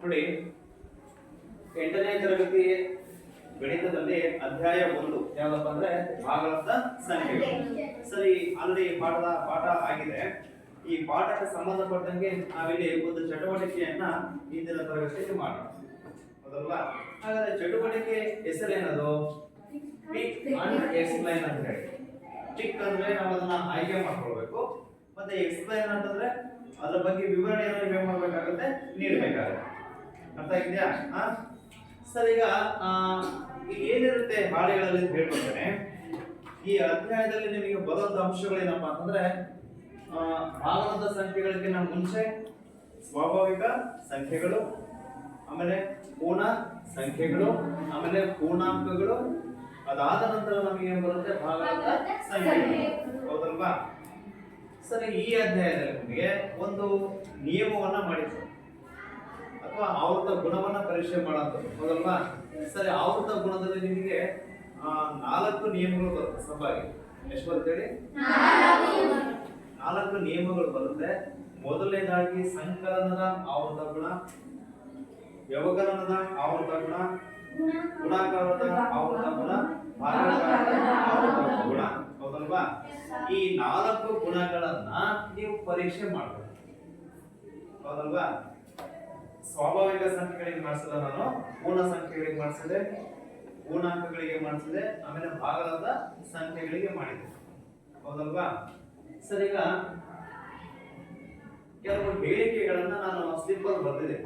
ನೋಡಿ, 8ನೇ ತರಗತಿ ಗಣಿತದಲ್ಲಿ ಅಧ್ಯಾಯ 1 ಯಾವ್ದಪ್ಪ ಅಂದ್ರೆ ಭಾಗಲಬ್ಧ ಸಂಖ್ಯೆಗಳು. ಸರಿ, ಆಲ್ರೆಡಿ ಪಾಠ ಆಗಿದೆ. ಈ ಪಾಠಕ್ಕೆ ಸಂಬಂಧಪಟ್ಟಂಗೆ ನಾವಿಲ್ಲಿ ಒಂದು ಚಟುವಟಿಕೆಯನ್ನ ಇಂದಿನ ತರಗತಿಯಲ್ಲಿ ಮಾಡೋಣ, ಹೌದಲ್ವಾ? ಹಾಗಾದ್ರೆ ಚಟುವಟಿಕೆ ಹೆಸರೇನದು? ಪಿಕ್ ಅಂಡ್ ಎಕ್ಸ್ಪ್ಲೈನ್ ಅಂತ ಹೇಳಿ. ಟಿಕ್ ಅಂದ್ರೆ ನಾವು ಅದನ್ನ ಆಯ್ಕೆ ಮಾಡ್ಕೊಳ್ಬೇಕು, ಮತ್ತೆ ಎಕ್ಸ್ಪ್ಲೈನ್ ಅಂತಂದ್ರೆ ಅದರ ಬಗ್ಗೆ ವಿವರಣೆಯನ್ನು ನೀವು ಮಾಡಬೇಕಾಗುತ್ತೆ, ನೀಡಬೇಕಾಗುತ್ತೆ. ಅರ್ಥ ಆಗಿದೆಯಾ? ಸರ್, ಈಗ ಏನಿರುತ್ತೆ ಹಾಳೆಗಳಲ್ಲಿ ಅಂತ ಹೇಳ್ಕೊಳ್ತೇನೆ. ಈ ಅಧ್ಯಾಯದಲ್ಲಿ ನಿಮಗೆ ಬರುವಂತ ಅಂಶಗಳೇನಪ್ಪ ಅಂತಂದ್ರೆ ಭಾಗಲಬ್ಧ ಸಂಖ್ಯೆಗಳಿಗಿಂತ ಮುಂಚೆ ಸ್ವಾಭಾವಿಕ ಸಂಖ್ಯೆಗಳು, ಆಮೇಲೆ ಪೂರ್ಣ ಸಂಖ್ಯೆಗಳು, ಆಮೇಲೆ ಪೂರ್ಣಾಂಕಗಳು, ಅದಾದ ನಂತರ ನಮಗೆ ಏನು ಬರುತ್ತೆ? ಭಾಗಲಬ್ಧ ಸಂಖ್ಯೆಗಳು, ಹೌದಲ್ವಾ? ಸರಿ, ಈ ಅಧ್ಯಾಯದಲ್ಲಿ ನಿಮಗೆ ಒಂದು ನಿಯಮವನ್ನ ಮಾಡಿದ್ರು ಅಥವಾ ಆವೃತ ಗುಣವನ್ನ ಪರೀಕ್ಷೆ ಮಾಡುವಂಥದ್ದು, ಹೌದಲ್ವಾ? ಸರಿ, ಆವೃತ ಗುಣದಲ್ಲಿ ನಿಮಗೆ 4 ನಿಯಮಗಳು ಬರುತ್ತೆ. ಸಭಾಗಿ ಎಷ್ಟು ಬರುತ್ತೆ ಹೇಳಿ? 4 ನಿಯಮಗಳು ಬರುತ್ತೆ. ಮೊದಲನೇದಾಗಿ ಸಂಕಲನದ ಆವೃತ ಗುಣ, ವ್ಯವಕಲನದ ಆವೃತ ಗುಣ, ಗುಣಾಕಾರದ ಆವೃತ ಗುಣ, ಭಾಗಾಕಾರದ ಆವೃತ ಗುಣ, ಹೌದಲ್ವಾ? ಈ 4 ಗುಣಗಳನ್ನ ನೀವು ಪರೀಕ್ಷೆ ಮಾಡಬೇಕು, ಹೌದಲ್ವಾ? ಸ್ವಾಭಾವಿಕ ಸಂಖ್ಯೆಗಳಿಗೆ ಮಾಡಿಸಿದ ನಾನು, ಪೂರ್ಣ ಸಂಖ್ಯೆಗಳಿಗೆ ಮಾಡಿಸಿದೆ, ಪೂರ್ಣಾಂಕಗಳಿಗೆ ಮಾಡಿಸಿದೆ, ಆಮೇಲೆ ಭಾಗಲಬ್ಧ ಸಂಖ್ಯೆಗಳಿಗೆ ಮಾಡಿದೆ, ಹೌದಲ್ವಾ? ಸರಿ, ಈಗ ಕೆಲವು ಹೇಳಿಕೆಗಳನ್ನ ನಾನು ಸ್ಲಿಪ್ಪಲ್ಲಿ ಬರೆದಿದೆ.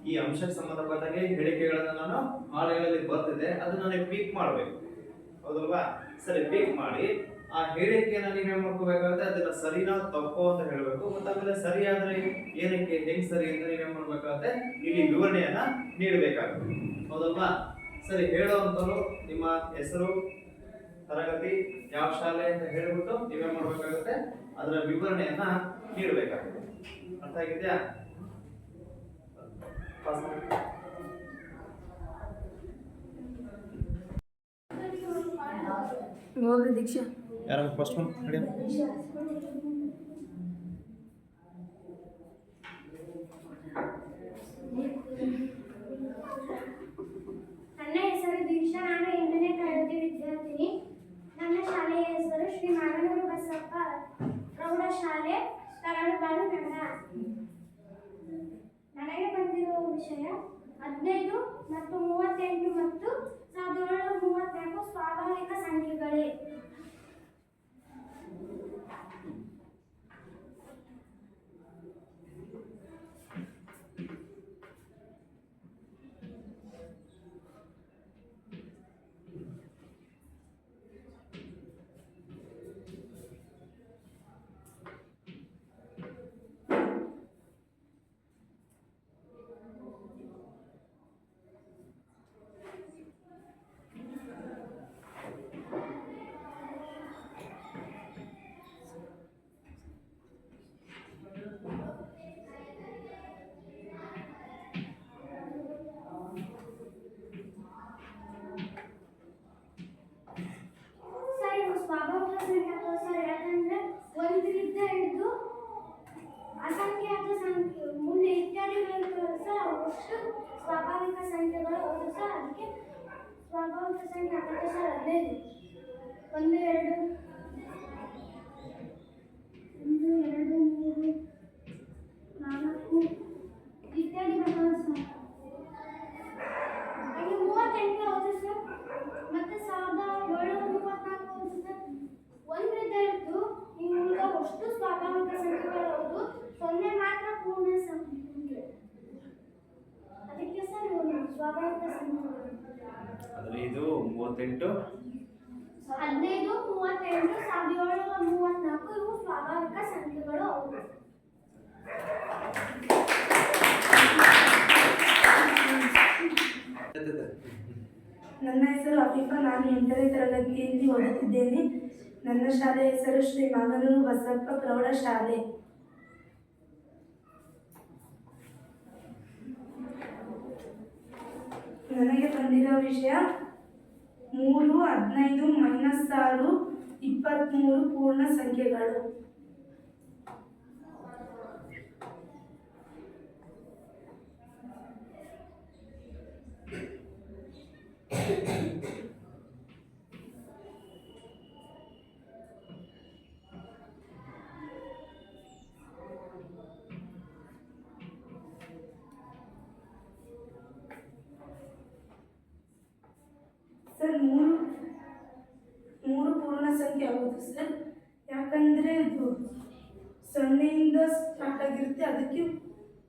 ಈ ಅಂಶಕ್ಕೆ ಸಂಬಂಧಪಟ್ಟಾಗೆ ಹೇಳಿಕೆಗಳನ್ನ ನಾನು ಹಾಳೆಗಳಲ್ಲಿ ಬರ್ತಿದೆ, ಅದನ್ನ ನಾನು ಪಿಕ್ ಮಾಡಬೇಕು, ಹೌದಲ್ವಾ? ಸರಿ, ಪಿಕ್ ಮಾಡಿ ಆ ಹೇಳಿಕೆಯನ್ನ ನೀವೇನ್ ಮಾಡ್ಕೋಬೇಕಾಗುತ್ತೆ? ಅದನ್ನ ಸರಿನಾ ತಪ್ಪೋ ಅಂತ ಹೇಳಬೇಕು. ಮತ್ತೆ ಆಮೇಲೆ ಸರಿಯಾದ್ರೆ ಏನಕ್ಕೆ, ಹೆಂಗ್ ಸರಿ ಅಂತ ನೀವೇನ್ ಮಾಡ್ಬೇಕಾಗುತ್ತೆ? ಇಲ್ಲಿ ವಿವರಣೆಯನ್ನ ನೀಡಬೇಕಾಗುತ್ತೆ, ಹೌದಲ್ವಾ? ಸರಿ, ಹೇಳುವಂತರು ನಿಮ್ಮ ಹೆಸರು, ತರಗತಿ, ಯಾವ ಶಾಲೆ ಅಂತ ಹೇಳ್ಬಿಟ್ಟು ನೀವೇನ್ ಮಾಡ್ಬೇಕಾಗುತ್ತೆ? ಅದರ ವಿವರಣೆಯನ್ನ ನೀಡಬೇಕಾಗುತ್ತೆ. ಅರ್ಥ ಆಗಿದೆಯಾ? ದೀಕ್ಷಾ ಯಾರು ಫಸ್ಟ್ ಒನ್ ಹೇಳಿ. ನನ್ನ ಹೆಸರು ದೀಕ್ಷಾ, ನಾನು 8ನೇ ತರಗತಿ ವಿದ್ಯಾರ್ಥಿನಿ. ನನ್ನ ಶಾಲೆಯ ಹೆಸರು ಶ್ರೀ ಮಾಗನೂರು ಬಸಪ್ಪ ಪ್ರೌಢಶಾಲೆ, ತರಳಬಾಳು, ಕನ್ನಡ. ನನಗೆ ಬಂದಿರುವ ವಿಷಯ 15 ಮತ್ತು 38 ಮತ್ತು 1734 ಸ್ವಾಭಾವಿಕ ಸಂಖ್ಯೆಗಳೇ. ಸ್ವಾಭಾವಿಕ ಸಂಖ್ಯೆಗಳು ಸರ್, ಯಾಕಂದ್ರೆ 1ರಿಂದ ಹಿಡಿದು ಅಸಂಖ್ಯಾತ ಸಂಖ್ಯೆ ಮುಂದೆ ಇತ್ಯಾದಿಗಳು ಸಹ ಒಟ್ಟು ಸ್ವಾಭಾವಿಕ ಸಂಖ್ಯೆಗಳು ಹೌದು ಸರ್. ಅದಕ್ಕೆ ಸ್ವಾಭಾವಿಕ ಸಂಖ್ಯೆ ಹಾಕುತ್ತೆ ಸರ್ 15. 1 2 3 4 ಇತ್ಯಾದಿ ಬರ್ತವೆ ಸರ್. ಹಾಗೆ 38 ಹೌದು ಸರ್, ಮತ್ತೆ 1734 ಹೌದು ಸರ್. 1ರಿಂದ ಹಿಡಿದು ಈಗ ಅಷ್ಟು ಸ್ವಾಭಾವಿಕ ಸಂಖ್ಯೆಗಳು ಹೌದು, 0 ಮಾತ್ರ ಪೂರ್ಣ ಸಂಖ್ಯೆ. ಅದಕ್ಕೆ ಸರ್ ಸ್ವಾಭಾವಿಕ ಸಂಖ್ಯೆಗಳು. ಅದರಲ್ಲಿ ಇದು 38, 15, 38, 1734 ಇವು ಸ್ವಾಭಾವಿಕ ಸಂಖ್ಯೆಗಳು ಹೌದು. ನನ್ನ ಹೆಸರು ಅಫೀಫಾ, ನಾನು 8ನೇ ತರಗತಿಯಲ್ಲಿ ಓದುತ್ತಿದ್ದೇನೆ. ನನ್ನ ಶಾಲೆಯ ಹೆಸರು ಶ್ರೀ ಮಾಗನೂರು ಬಸಪ್ಪ ಪ್ರೌಢಶಾಲೆ. ನನಗೆ ಬಂದಿರೋ ವಿಷಯ 3, 15, -6, 23 ಪೂರ್ಣ ಸಂಖ್ಯೆಗಳು. ಸರ್ ಮೂರು ಮೂರು ಪೂರ್ಣ ಸಂಖ್ಯೆ ಯಾವುದು ಸರ್? ಯಾಕಂದರೆ ಇದು ಸೊನ್ನೆಯಿಂದ ಸ್ಟಾರ್ಟ್ ಆಗಿರುತ್ತೆ, ಅದಕ್ಕೆ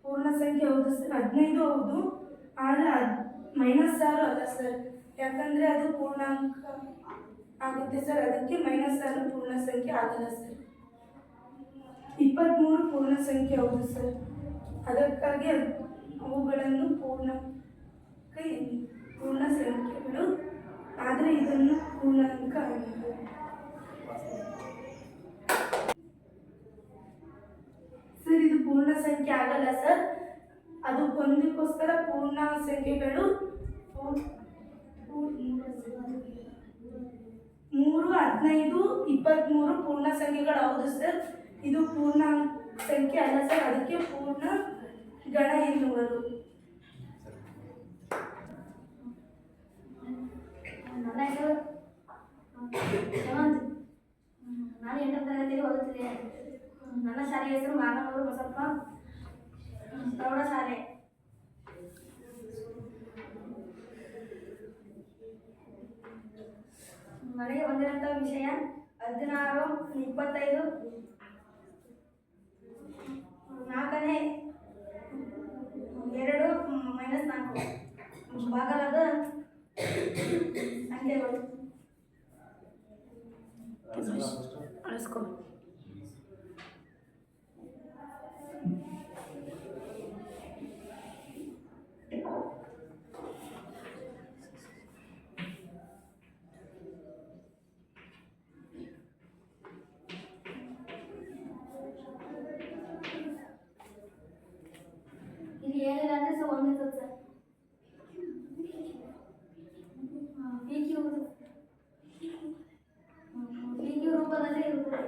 ಪೂರ್ಣ ಸಂಖ್ಯೆ ಹೌದು ಸರ್. 15 ಹೌದು, ಆದರೆ -6 ಅಲ್ಲ ಸರ್, ಯಾಕಂದರೆ ಅದು ಪೂರ್ಣಾಂಕ ಆಗುತ್ತೆ ಸರ್, ಅದಕ್ಕೆ -6 ಪೂರ್ಣ ಸಂಖ್ಯೆ ಆಗಲ್ಲ ಸರ್. 23 ಪೂರ್ಣ ಸಂಖ್ಯೆ ಹೌದು ಸರ್, ಅದಕ್ಕಾಗಿ ಅವುಗಳನ್ನು ಪೂರ್ಣ ಸಂಖ್ಯೆಗಳು, ಆದರೆ ಇದನ್ನು ಪೂರ್ಣಾಂಕ ಆಗಿದೆ. ಸರ್ ಇದು ಪೂರ್ಣ ಸಂಖ್ಯೆ ಆಗಲ್ಲ ಸರ್, ಅದು ಒಂದಕ್ಕೋಸ್ಕರ ಪೂರ್ಣ ಸಂಖ್ಯೆಗಳು 3, 15, 23 ಪೂರ್ಣ ಸಂಖ್ಯೆಗಳು ಹೌದು ಸರ್. ಇದು ಪೂರ್ಣ ಸಂಖ್ಯೆ ಅಲ್ಲ ಸರ್, ಅದಕ್ಕೆ ಪೂರ್ಣ ಗಣ ಎನ್ನುವರು. ನನ್ನ ಹೆಸರು ಹೇಮಂತ್. ನಾನು 8ನೇ ತರಗತಿಯಲ್ಲಿ ಓದುತ್ತಿದ್ದೆ. ನನ್ನ ಶಾಲೆಯ ಹೆಸರು ಮಾಗನೂರು ಬಸಪ್ಪ ಪ್ರೌಢಶಾಲೆ. ನನಗೆ ಬಂದಿರುವಂಥ ವಿಷಯ 16, 25, 4ನೇ 2 -4 ಭಾಗಲಬ್ಧ ಸಂಖ್ಯೆಗಳು. ಇಲ್ಲಿ ಏನಿಲ್ಲ ಅಂದ್ರೆ ಸಹ ಒಂದಿರ್ತದೆ ಸರ್. ಪಿ ಕ್ಯೂ ರೂಪದಲ್ಲಿ ಇರುತ್ತದೆ.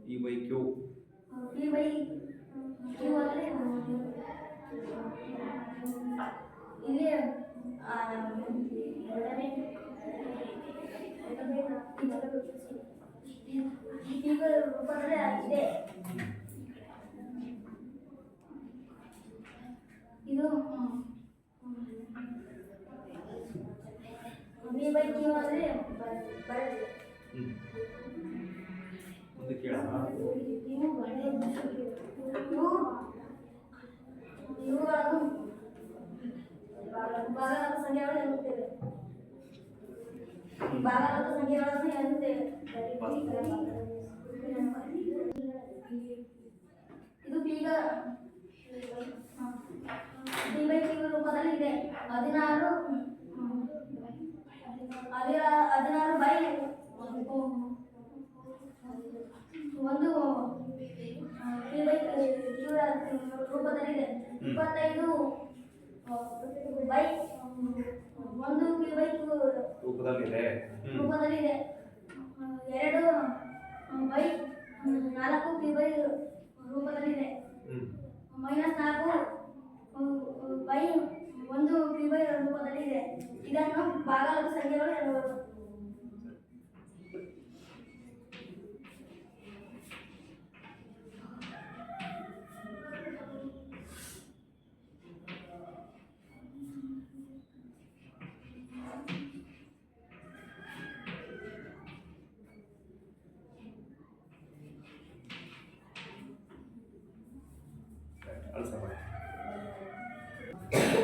P/Q P/Q ಅಂದರೆ ಇಲ್ಲಿ P ರೂಪದಲ್ಲಿ ಇದೆ. ಇದು P/Q ಅಂದರೆ ಬರುತ್ತೆ. ಇವುಗಳನ್ನು ಭಾಗಲಬ್ಧ ಸಂಖ್ಯೆಗಳನ್ನು ಎನ್ನುತ್ತೇವೆ. ಭಾಗಲಬ್ಧ ಸಂಖ್ಯೆಗಳನ್ನು ಎನ್ನುತ್ತೇವೆ. ಇದು P/Q ರೂಪದಲ್ಲಿ ಇದೆ. 16 ಬೈ 1 P/Q ರೂಪದಲ್ಲಿದೆ. 25 ಬೈ 1 P/Q ರೂಪದಲ್ಲಿದೆ. 2 ಬೈ 4 P/Q ರೂಪದಲ್ಲಿದೆ. -4 ಬೈ 1 P/Q ರೂಪದಲ್ಲಿದೆ. ಇದನ್ನು ಭಾಗಲಬ್ಧ ಸಂಖ್ಯೆಗಳು ಎನ್ನುವರು.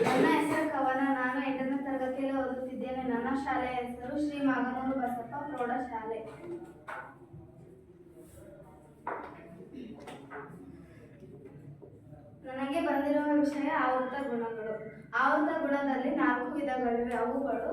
ನನ್ನ ಹೆಸರು ಕವನ. ನಾನು 8ನೇ ತರಗತಿಯಲ್ಲಿ ಓದುತ್ತಿದ್ದೇನೆ. ನನ್ನ ಶಾಲೆಯ ಹೆಸರು ಶ್ರೀ ಮಾಗನೂರು ಬಸಪ್ಪ ಪ್ರೌಢಶಾಲೆ. ನನಗೆ ಬಂದಿರುವ ವಿಷಯ ಆವೃತ್ತ ಗುಣಗಳು. ಆವೃತ್ತ ಗುಣದಲ್ಲಿ 4 ವಿಧಗಳಿವೆ. ಅವುಗಳು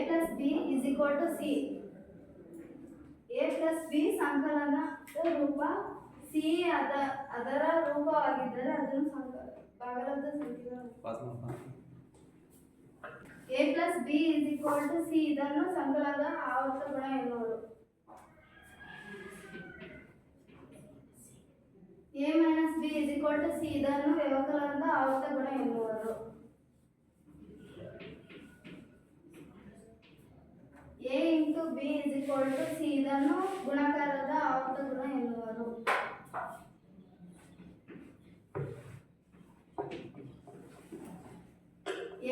plus b is equal to c. a plus b ಸಂಕಲನದ ರೂಪ, c ಅದರ ರೂಪವಾಗಿದ್ದರೆ ಅದನ್ನು ಭಾಗಲಬ್ಧ ಸಂಖ್ಯೆಗಳು. a plus b is equal to c ಇದನ್ನು ಸಂಕಲನದ ಆವರ್ತ ಗುಣ ಎನ್ನುವರು. a minus b is equal to c ಇದನ್ನು ವ್ಯವಕಲನದ ಆವರ್ತ ಗುಣ ಎನ್ನುವರು. a into b is equal to c ಇದನ್ನು ಗುಣಕಾರದ ಆವರ್ತ ಗುಣ ಎನ್ನುವರು.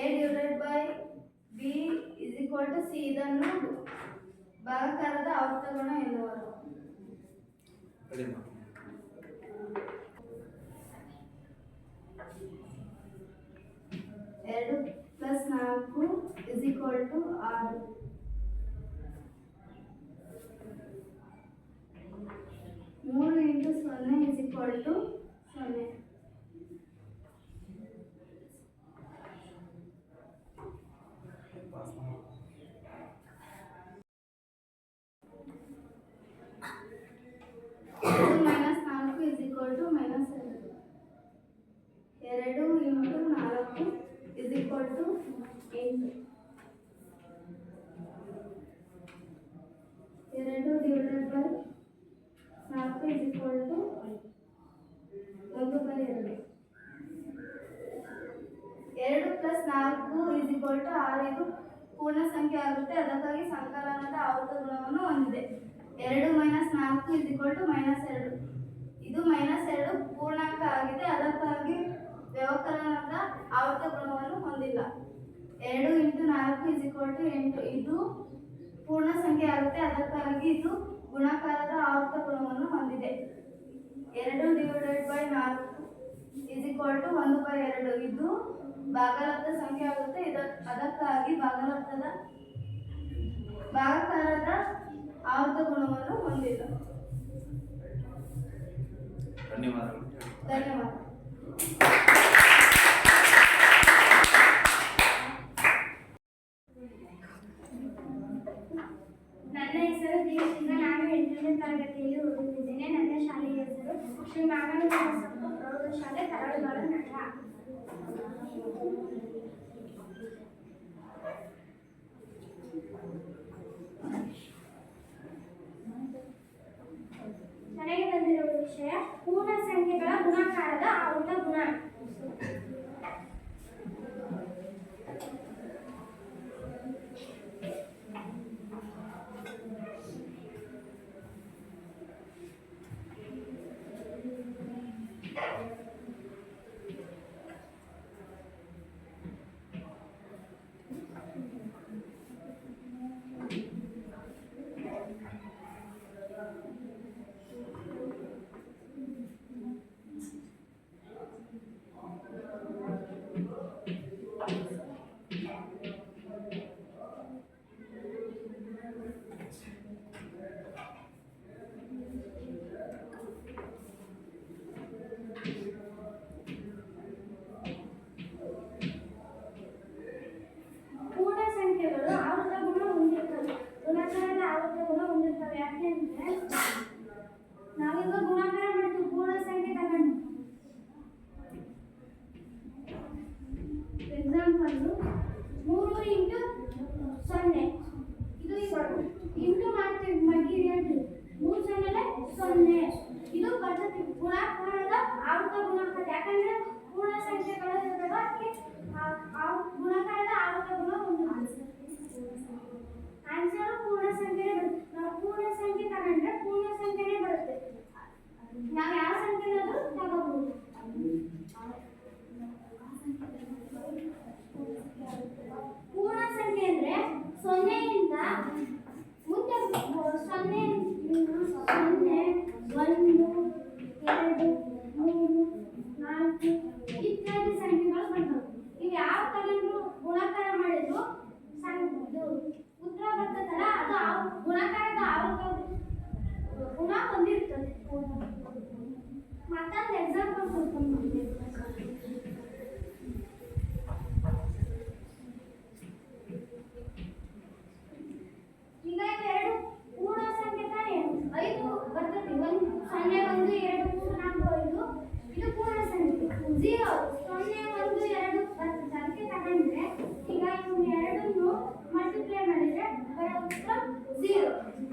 a divided by b is equal to c ಇದನ್ನು ಭಾಗಾಕಾರದ ಆವರ್ತ ಗುಣ ಎನ್ನುವರು. 2 plus 4 is equal to 6. 3 into 0 is equal to 0. 2 minus 4 is equal to minus 2. 2 into 4 is equal to 8. 2 divided by 4 is equal to 1/2. 2 plus 4 is equal to 6. ಇದು ಪೂರ್ಣ ಸಂಖ್ಯೆ ಆಗುತ್ತೆ, ಅದಕ್ಕಾಗಿ ಸಂಕಲನದ ಆವರ್ತ ಗುಣವನ್ನು ಹೊಂದಿದೆ. 2 minus 4 is equal to -2. ಇದು -2 ಪೂರ್ಣಾಂಕ ಆಗಿದೆ, ಅದಕ್ಕಾಗಿ ವ್ಯವಕಲನದ ಆವರ್ತ ಗುಣವನ್ನು ಹೊಂದಿಲ್ಲ. 2 into 4 is equal to 8. ಇದು ಪೂರ್ಣ ಸಂಖ್ಯೆ ಆಗುತ್ತೆ, ಅದಕ್ಕಾಗಿ ಇದು ಗುಣಾಕಾರದ ಆವರ್ತ ಗುಣವನ್ನು ಹೊಂದಿದೆ. 2 divided by 4 is equal to 1/2. ಇದು ಭಾಗಲಬ್ಧ ಸಂಖ್ಯೆ ಆಗುತ್ತೆ, ಅದಕ್ಕಾಗಿ ಭಾಗಾಕಾರದ ಆವರ್ತ ಗುಣವನ್ನು ಹೊಂದಿಲ್ಲ. ಧನ್ಯವಾದ. ನನ್ನ ಹೆಸರು ದೀಕ್ಷಿತ. ನಾನು 8ನೇ ತರಗತಿಯಲ್ಲಿ ಓದುತ್ತಿದ್ದೇನೆ. ನನ್ನ ಶಾಲೆಯ ಹೆಸರು ಶ್ರೀ ಮಾನವ ಪ್ರೌಢಶಾಲೆ ಕರಾಳುಗಳ ನಗರ. ನನಗೆ ಬಂದಿರುವ ವಿಷಯ ಪೂರ್ಣ ಸಂಖ್ಯೆಗಳ ಗುಣಾಕಾರದ ಆವರ್ತ ಗುಣ.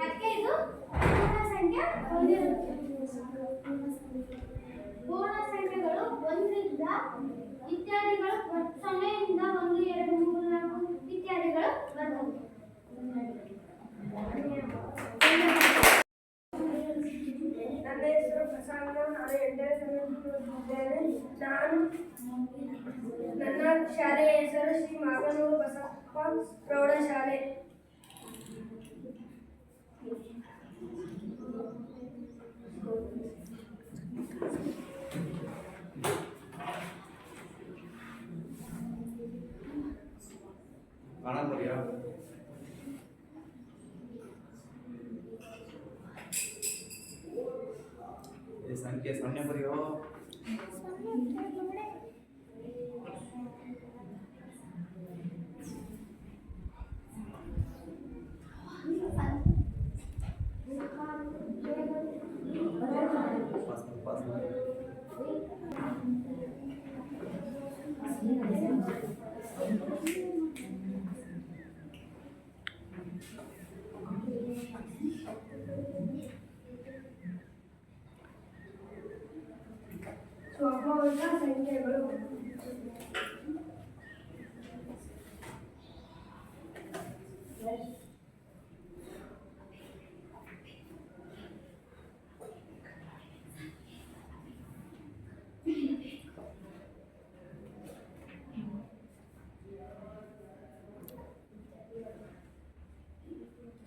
ಅದಕ್ಕೆ ಇದು ಪೂರ್ಣ ಸಂಖ್ಯೆ ಹೊಂದಿರುತ್ತೆ. ಪೂರ್ಣ ಸಂಖ್ಯೆಗಳು ಒಂದರಿಂದ ಇತ್ಯಾದಿಗಳು 0ಯಿಂದ 1 2 3 4 ಇತ್ಯಾದಿಗಳು ಬರ್ತವೆ. ನನ್ನ ಹೆಸರು ಪ್ರಸನ್ನ. ನಾನು 8ನೇ ತರಗತಿ ಓದುತ್ತಿದ್ದೇನೆ. ನನ್ನ ಶಾಲೆಯ ಹೆಸರು ಶ್ರೀ ಮಾಗನೂರು ಬಸಪ್ಪ ಪ್ರೌಢಶಾಲೆ. ಕಾಣಬರಿಯಾ ಈ ಸಂಖ್ಯೆ 0 ಬರೆಯೋ. ಸ್ವಾಭಾವಿಕ ಸಂಖ್ಯೆಗಳು.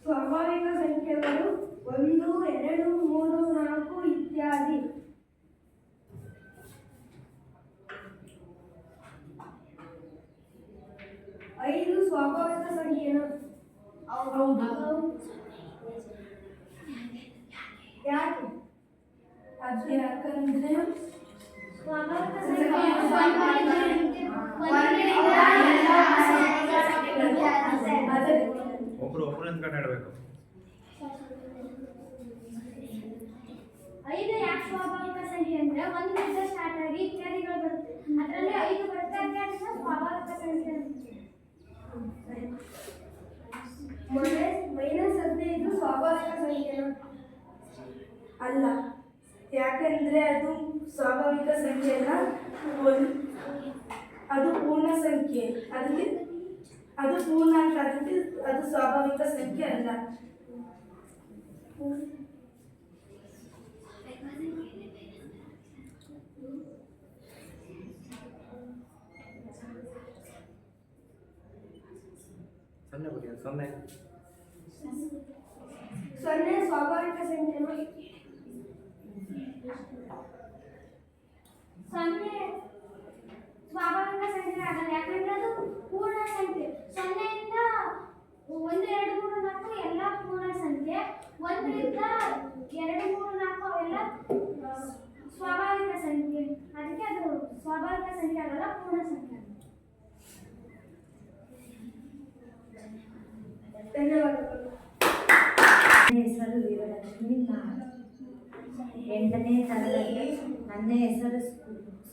ಸ್ವಾಭಾವಿಕ ಸಂಖ್ಯೆಗಳು 1 2 3 4 ಇತ್ಯಾದಿ. 5 ಸ್ವಾಭಾವಿಕ ಸಂಖ್ಯೆನ? ಹೌದು. ಯಾಕೆ? ಅದು ಯಾಕಂದ್ರೆ ಸ್ವಾಭಾವಿಕ ಸಂಖ್ಯೆ ಒಬ್ರು ನಿಂತ್ಕೊಂಡು ಆಡಬೇಕು. 5 ಯಾಕೆ ಸ್ವಾಭಾವಿಕ ಸಂಖ್ಯೆ ಅಂದ್ರೆ 1ರಿಂದ ಸ್ಟಾರ್ಟ್ ಆಗಿ ಇತ್ಯಾದಿಗಳು ಬರುತ್ತೆ. ಅದರಲ್ಲಿ 5 ಬರುತ್ತೆ, ಅದಕ್ಕೆ ಸ್ವಾಭಾವಿಕ ಸಂಖ್ಯೆ ಅಂತ. -15 ಸ್ವಾಭಾವಿಕ ಸಂಖ್ಯೆನ? ಅಲ್ಲ, ಯಾಕಂದ್ರೆ ಅದು ಸ್ವಾಭಾವಿಕ ಸಂಖ್ಯೆ ಅಲ್ಲ, ಅದು ಪೂರ್ಣ ಸಂಖ್ಯೆ. ಅದಕ್ಕೆ ಅದು ಪೂರ್ಣಾಂಕ, ಅದಕ್ಕೆ ಅದು ಸ್ವಾಭಾವಿಕ ಸಂಖ್ಯೆ ಅಲ್ಲ. ಸೊನ್ನೆ ಬರೆಯ. 0 ಸ್ವಾಭಾವಿಕ ಸಂಖ್ಯೆನ? 0 ಸ್ವಾಭಾವಿಕ ಸಂಖ್ಯೆ ಆಗಲ್ಲ, ಯಾಕಂದ್ರೆ ಅದು ಪೂರ್ಣ ಸಂಖ್ಯೆ. 0ಯಿಂದ 1 2 3 4 ಎಲ್ಲ ಪೂರ್ಣ ಸಂಖ್ಯೆ. 1ರಿಂದ 2 3 4 ಅವೆಲ್ಲ ಸ್ವಾಭಾವಿಕ ಸಂಖ್ಯೆ. ಅದಕ್ಕೆ ಅದು ಸ್ವಾಭಾವಿಕ ಸಂಖ್ಯೆ ಆಗಲ್ಲ, ಪೂರ್ಣ ಸಂಖ್ಯೆ. ಧನ್ಯವಾದಗಳು. ನನ್ನ ಹೆಸರು ವೀರಲಕ್ಷ್ಮಿ. ನಾನು 8ನೇ ತರಗತಿ. ನನ್ನ ಹೆಸರು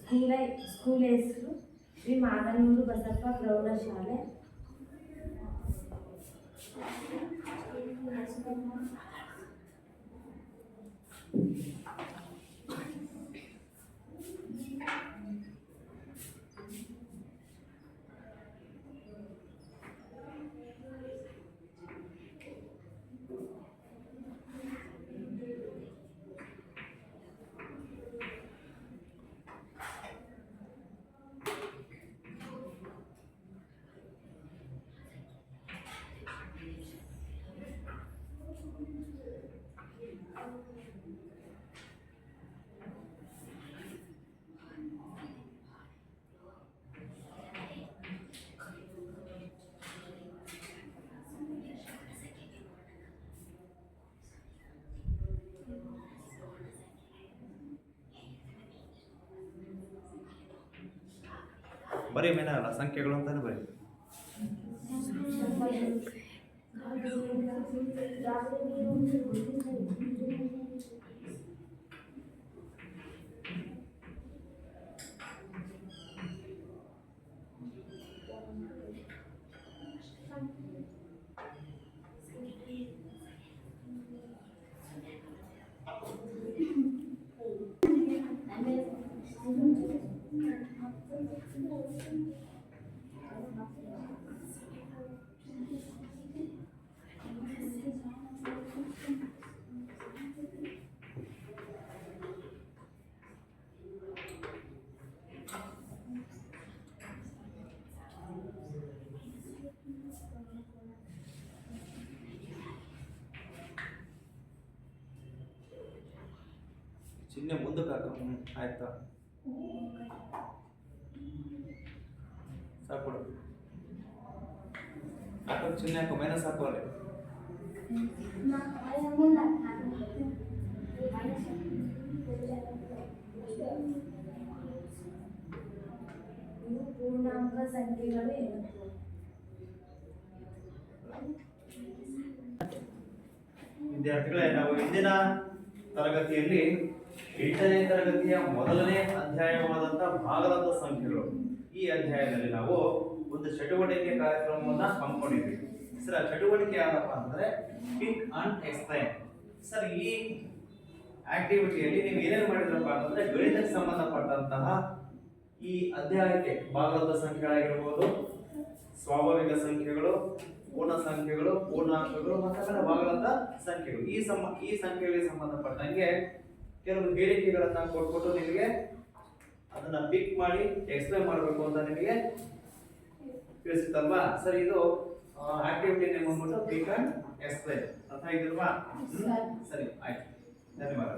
ಸ್ಕೂಲ್ ಹೆಸರು ಶ್ರೀ ಮಾಗನೂರು ಬಸಪ್ಪ ಪ್ರೌಢಶಾಲೆ. ಬರೀ ಮೇನಲ್ಲ ಸಂಖ್ಯೆಗಳು ಅಂತಾನೆ ಬರೀ. ಚಿಹ್ನೆ ಮುಂದಕ್ಕೆ ಹಾಕು. ಆಯ್ತಾ ಸಾಕು ಹಾಕೋ ಚಿಹ್ನೆ ಹಾಕು ಮೈನಸ್ ಹಾಕೋ ಅಲ್ಲಿ. ಇವು ಪೂರ್ಣಾಂಕ ಸಂಖ್ಯೆಗಳು ಏನು? ವಿದ್ಯಾರ್ಥಿಗಳೇ, ನಾವು ಇಂದಿನ ತರಗತಿಯಲ್ಲಿ 8ನೇ ತರಗತಿಯ ಮೊದಲನೇ ಅಧ್ಯಾಯವಾದಂತಹ ಭಾಗಲಬ್ಧ ಸಂಖ್ಯೆಗಳು ಈ ಅಧ್ಯಾಯದಲ್ಲಿ ನಾವು ಒಂದು ಚಟುವಟಿಕೆ ಕಾರ್ಯಕ್ರಮವನ್ನ ಹಮ್ಮಿಕೊಂಡಿದ್ವಿ. ಸರ್, ಆ ಚಟುವಟಿಕೆ ಯಾವ್ದಪ್ಪ ಅಂದ್ರೆ ಪಿಕ್ ಅಂಡ್ ಎಕ್ಸ್ಪ್ಲೈನ್. ಸರ್, ಈ ಆಕ್ಟಿವಿಟಿಯಲ್ಲಿ ನೀವು ಏನೇನು ಮಾಡಿದ್ರಪ್ಪ ಅಂತಂದ್ರೆ ಗಣಿತಕ್ಕೆ ಸಂಬಂಧಪಟ್ಟಂತಹ ಈ ಅಧ್ಯಾಯಕ್ಕೆ ಭಾಗಲಬ್ಧ ಸಂಖ್ಯೆಗಳಾಗಿರ್ಬೋದು, ಸ್ವಾಭಾವಿಕ ಸಂಖ್ಯೆಗಳು, ಪೂರ್ಣ ಸಂಖ್ಯೆಗಳು, ಪೂರ್ಣಾಂಕಗಳು ಮತ್ತು ಭಾಗಲಬ್ಧ ಸಂಖ್ಯೆಗಳು, ಈ ಸಂಖ್ಯೆಗಳಿಗೆ ಸಂಬಂಧಪಟ್ಟಂಗೆ ಕೆಲವು ಹೇಳಿಕೆಗಳನ್ನ ಕೊಟ್ಬಿಟ್ಟು ನಿಮಗೆ ಅದನ್ನ ಪಿಕ್ ಮಾಡಿ ಎಕ್ಸ್ಪ್ಲೈನ್ ಮಾಡಬೇಕು ಅಂತ ನಿಮಗೆ ತಿಳಿಸುತ್ತಲ್ವಾ. ಸರ್, ಇದು ಆಕ್ಟಿವಿಟಿ ನೇಮ್ ಬಂದ್ಬಿಟ್ಟು ಪಿಕ್ ಅಂಡ್ ಎಕ್ಸ್ಪ್ಲೈನ್. ಅರ್ಥ ಆಗಿಲ್ವಾ? ಸರಿ, ಆಯ್ತು, ಧನ್ಯವಾದ.